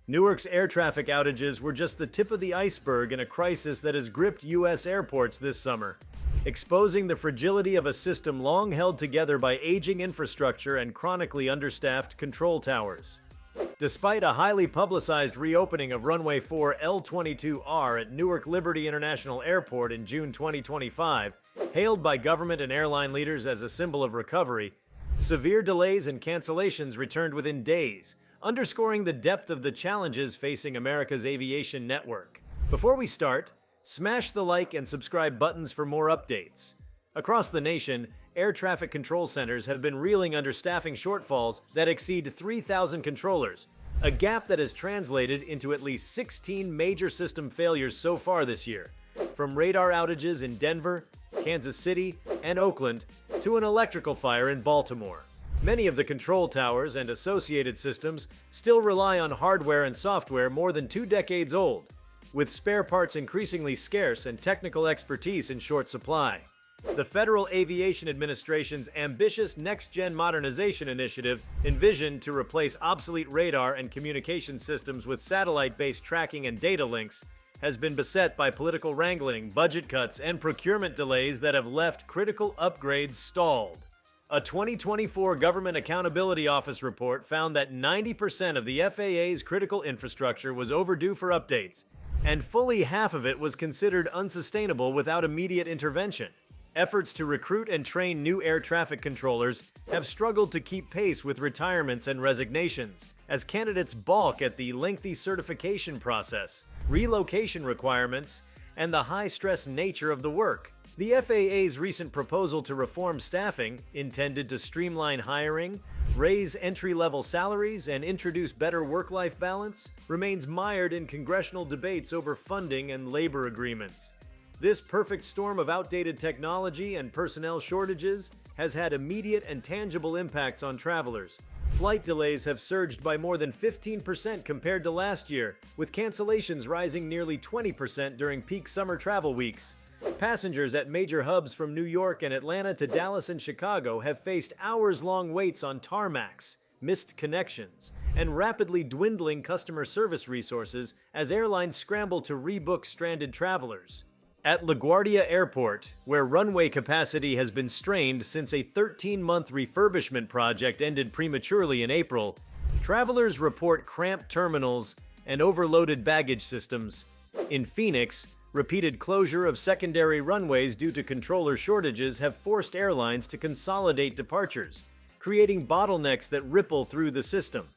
Newark's air traffic outages were just the tip of the iceberg in a crisis that has gripped U.S. airports this summer, exposing the fragility of a system long held together by aging infrastructure and chronically understaffed control towers. Despite a highly publicized reopening of runway 4 L-22R at Newark Liberty International Airport in June 2025, hailed by government and airline leaders as a symbol of recovery, severe delays and cancellations returned within days, underscoring the depth of the challenges facing America's aviation network. Before we start, smash the like and subscribe buttons for more updates. Across the nation, air traffic control centers have been reeling under staffing shortfalls that exceed 3,000 controllers, a gap that has translated into at least 16 major system failures so far this year, from radar outages in Denver, Kansas City, and Oakland, to an electrical fire in Baltimore. Many of the control towers and associated systems still rely on hardware and software more than 2 decades old, with spare parts increasingly scarce and technical expertise in short supply. The Federal Aviation Administration's ambitious Next-Gen Modernization Initiative, envisioned to replace obsolete radar and communication systems with satellite-based tracking and data links, has been beset by political wrangling, budget cuts, and procurement delays that have left critical upgrades stalled. A 2024 Government Accountability Office report found that 90% of the FAA's critical infrastructure was overdue for updates, and fully half of it was considered unsustainable without immediate intervention. Efforts to recruit and train new air traffic controllers have struggled to keep pace with retirements and resignations, as candidates balk at the lengthy certification process, relocation requirements, and the high-stress nature of the work. The FAA's recent proposal to reform staffing, intended to streamline hiring, raise entry-level salaries, and introduce better work-life balance, remains mired in congressional debates over funding and labor agreements. This perfect storm of outdated technology and personnel shortages has had immediate and tangible impacts on travelers. Flight delays have surged by more than 15% compared to last year, with cancellations rising nearly 20% during peak summer travel weeks. Passengers at major hubs from New York and Atlanta to Dallas and Chicago have faced hours-long waits on tarmacs, missed connections, and rapidly dwindling customer service resources as airlines scramble to rebook stranded travelers. At LaGuardia Airport, where runway capacity has been strained since a 13-month refurbishment project ended prematurely in April, travelers report cramped terminals and overloaded baggage systems. In Phoenix, repeated closure of secondary runways due to controller shortages have forced airlines to consolidate departures, creating bottlenecks that ripple through the system.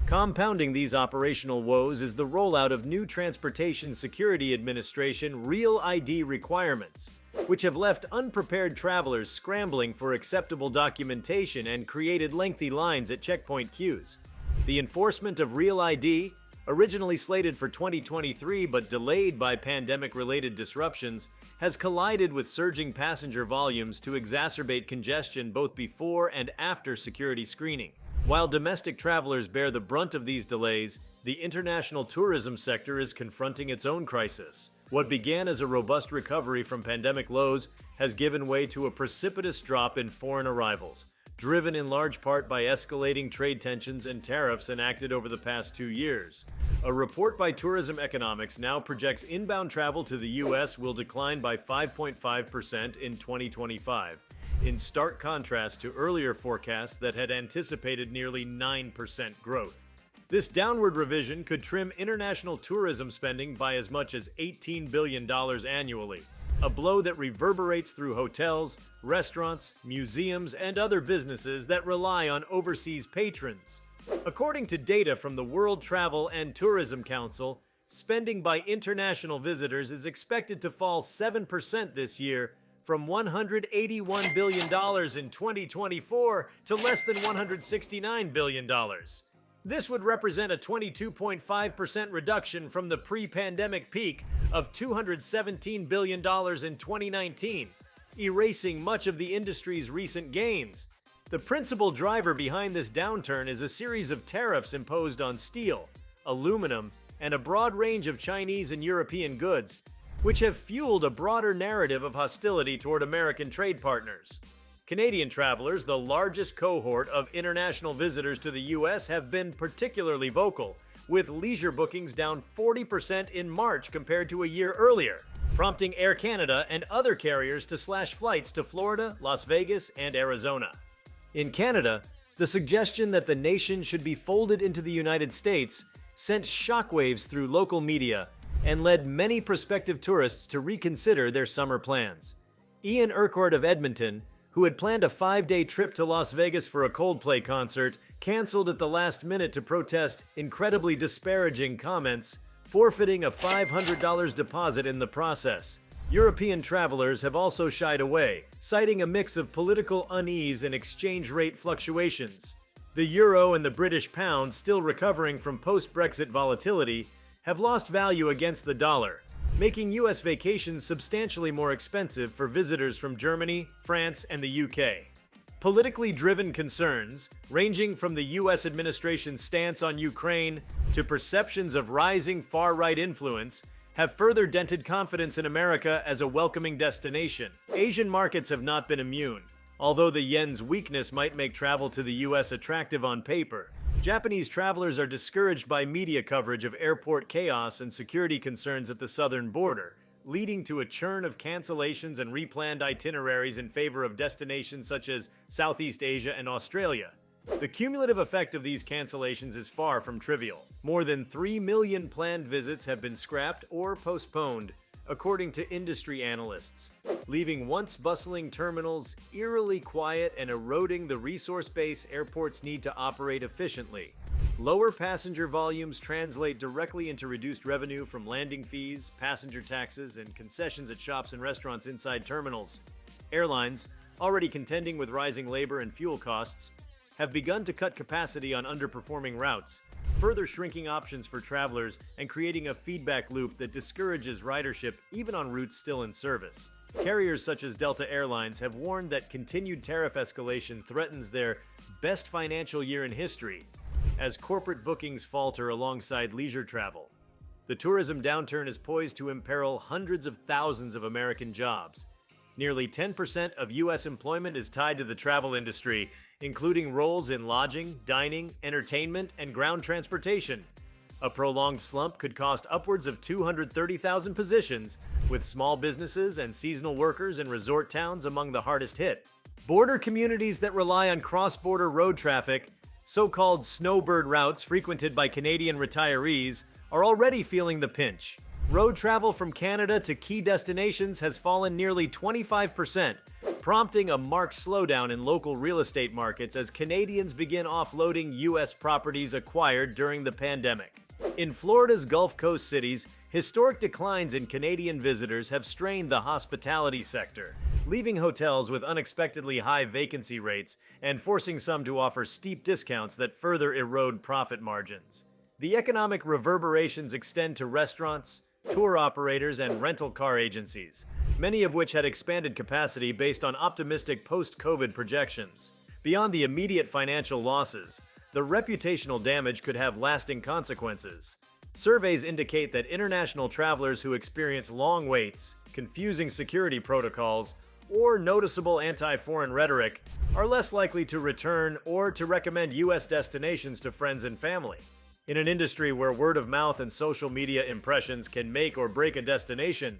Compounding these operational woes is the rollout of new Transportation Security Administration Real ID requirements, which have left unprepared travelers scrambling for acceptable documentation and created lengthy lines at checkpoint queues. The enforcement of Real ID, originally slated for 2023 but delayed by pandemic-related disruptions, has collided with surging passenger volumes to exacerbate congestion both before and after security screening. While domestic travelers bear the brunt of these delays, the international tourism sector is confronting its own crisis. What began as a robust recovery from pandemic lows has given way to a precipitous drop in foreign arrivals, driven in large part by escalating trade tensions and tariffs enacted over the past 2 years. A report by Tourism Economics now projects inbound travel to the U.S. will decline by 5.5% in 2025. In stark contrast to earlier forecasts that had anticipated nearly 9% growth. This downward revision could trim international tourism spending by as much as $18 billion annually, a blow that reverberates through hotels, restaurants, museums, and other businesses that rely on overseas patrons. According to data from the World Travel and Tourism Council, spending by international visitors is expected to fall 7% this year, from $181 billion in 2024 to less than $169 billion. This would represent a 22.5% reduction from the pre-pandemic peak of $217 billion in 2019, erasing much of the industry's recent gains. The principal driver behind this downturn is a series of tariffs imposed on steel, aluminum, and a broad range of Chinese and European goods, which have fueled a broader narrative of hostility toward American trade partners. Canadian travelers, the largest cohort of international visitors to the U.S., have been particularly vocal, with leisure bookings down 40% in March compared to a year earlier, prompting Air Canada and other carriers to slash flights to Florida, Las Vegas, and Arizona. In Canada, the suggestion that the nation should be folded into the United States sent shockwaves through local media and led many prospective tourists to reconsider their summer plans. Ian Urquhart of Edmonton, who had planned a 5-day trip to Las Vegas for a Coldplay concert, canceled at the last minute to protest incredibly disparaging comments, forfeiting a $500 deposit in the process. European travelers have also shied away, citing a mix of political unease and exchange rate fluctuations. The euro and the British pound, still recovering from post-Brexit volatility, have lost value against the dollar, making U.S. vacations substantially more expensive for visitors from Germany, France, and the U.K. Politically driven concerns, ranging from the U.S. administration's stance on Ukraine to perceptions of rising far-right influence, have further dented confidence in America as a welcoming destination. Asian markets have not been immune. Although the yen's weakness might make travel to the U.S. attractive on paper, Japanese travelers are discouraged by media coverage of airport chaos and security concerns at the southern border, leading to a churn of cancellations and replanned itineraries in favor of destinations such as Southeast Asia and Australia. The cumulative effect of these cancellations is far from trivial. More than 3 million planned visits have been scrapped or postponed, according to industry analysts, leaving once bustling terminals eerily quiet and eroding the resource base airports need to operate efficiently. Lower passenger volumes translate directly into reduced revenue from landing fees, passenger taxes, and concessions at shops and restaurants inside terminals. Airlines, already contending with rising labor and fuel costs, have begun to cut capacity on underperforming routes, further shrinking options for travelers and creating a feedback loop that discourages ridership even on routes still in service. Carriers such as Delta Airlines have warned that continued tariff escalation threatens their best financial year in history, as corporate bookings falter alongside leisure travel. The tourism downturn is poised to imperil hundreds of thousands of American jobs. Nearly 10% of U.S. employment is tied to the travel industry, including roles in lodging, dining, entertainment, and ground transportation. A prolonged slump could cost upwards of 230,000 positions, with small businesses and seasonal workers in resort towns among the hardest hit. Border communities that rely on cross-border road traffic, so-called snowbird routes frequented by Canadian retirees, are already feeling the pinch. Road travel from Canada to key destinations has fallen nearly 25%, prompting a marked slowdown in local real estate markets as Canadians begin offloading U.S. properties acquired during the pandemic. In Florida's Gulf Coast cities, historic declines in Canadian visitors have strained the hospitality sector, leaving hotels with unexpectedly high vacancy rates and forcing some to offer steep discounts that further erode profit margins. The economic reverberations extend to restaurants, tour operators, and rental car agencies, many of which had expanded capacity based on optimistic post-COVID projections. Beyond the immediate financial losses, the reputational damage could have lasting consequences. Surveys indicate that international travelers who experience long waits, confusing security protocols, or noticeable anti-foreign rhetoric are less likely to return or to recommend U.S. destinations to friends and family. In an industry where word of mouth and social media impressions can make or break a destination,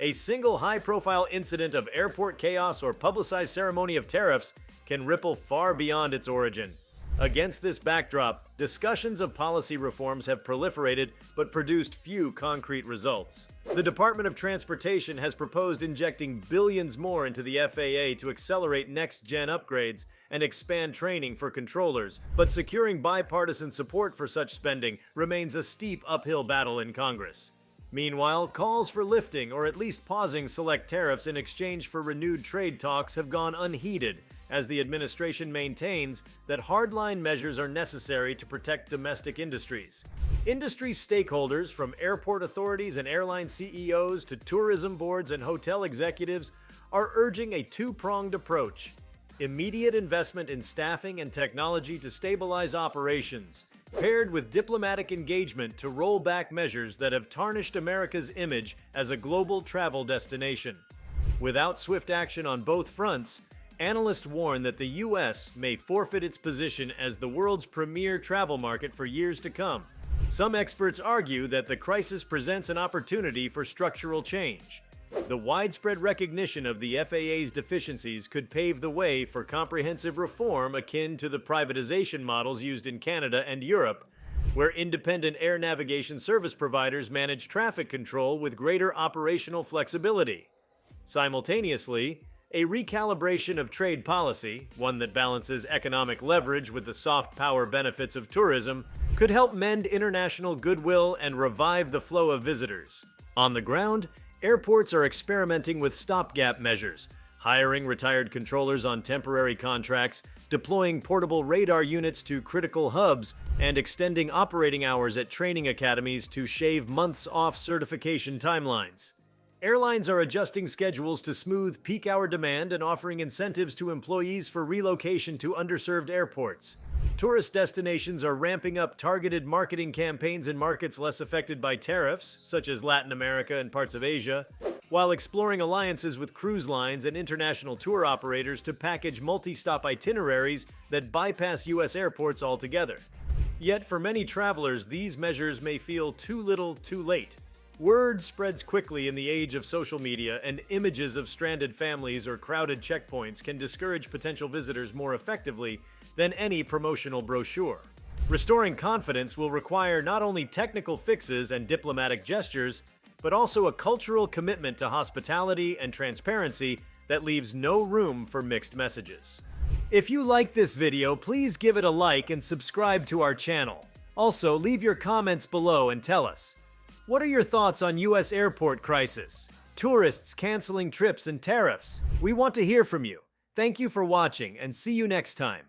a single high-profile incident of airport chaos or publicized ceremony of tariffs can ripple far beyond its origin. Against this backdrop, discussions of policy reforms have proliferated but produced few concrete results. The Department of Transportation has proposed injecting billions more into the FAA to accelerate next-gen upgrades and expand training for controllers, but securing bipartisan support for such spending remains a steep uphill battle in Congress. Meanwhile, calls for lifting or at least pausing select tariffs in exchange for renewed trade talks have gone unheeded, as the administration maintains that hardline measures are necessary to protect domestic industries. Industry stakeholders, from airport authorities and airline CEOs to tourism boards and hotel executives, are urging a two-pronged approach: immediate investment in staffing and technology to stabilize operations, paired with diplomatic engagement to roll back measures that have tarnished America's image as a global travel destination. Without swift action on both fronts, analysts warn that the U.S. may forfeit its position as the world's premier travel market for years to come. Some experts argue that the crisis presents an opportunity for structural change. The widespread recognition of the FAA's deficiencies could pave the way for comprehensive reform akin to the privatization models used in Canada and Europe, where independent air navigation service providers manage traffic control with greater operational flexibility. Simultaneously, a recalibration of trade policy, one that balances economic leverage with the soft power benefits of tourism, could help mend international goodwill and revive the flow of visitors. On the ground, airports are experimenting with stopgap measures, hiring retired controllers on temporary contracts, deploying portable radar units to critical hubs, and extending operating hours at training academies to shave months off certification timelines. Airlines are adjusting schedules to smooth peak hour demand and offering incentives to employees for relocation to underserved airports. Tourist destinations are ramping up targeted marketing campaigns in markets less affected by tariffs, such as Latin America and parts of Asia, while exploring alliances with cruise lines and international tour operators to package multi-stop itineraries that bypass U.S. airports altogether. Yet for many travelers, these measures may feel too little, too late. Word spreads quickly in the age of social media, and images of stranded families or crowded checkpoints can discourage potential visitors more effectively than any promotional brochure. Restoring confidence will require not only technical fixes and diplomatic gestures, but also a cultural commitment to hospitality and transparency that leaves no room for mixed messages. If you like this video, please give it a like and subscribe to our channel. Also, leave your comments below and tell us, what are your thoughts on U.S. airport crisis, tourists canceling trips and tariffs? We want to hear from you. Thank you for watching and see you next time.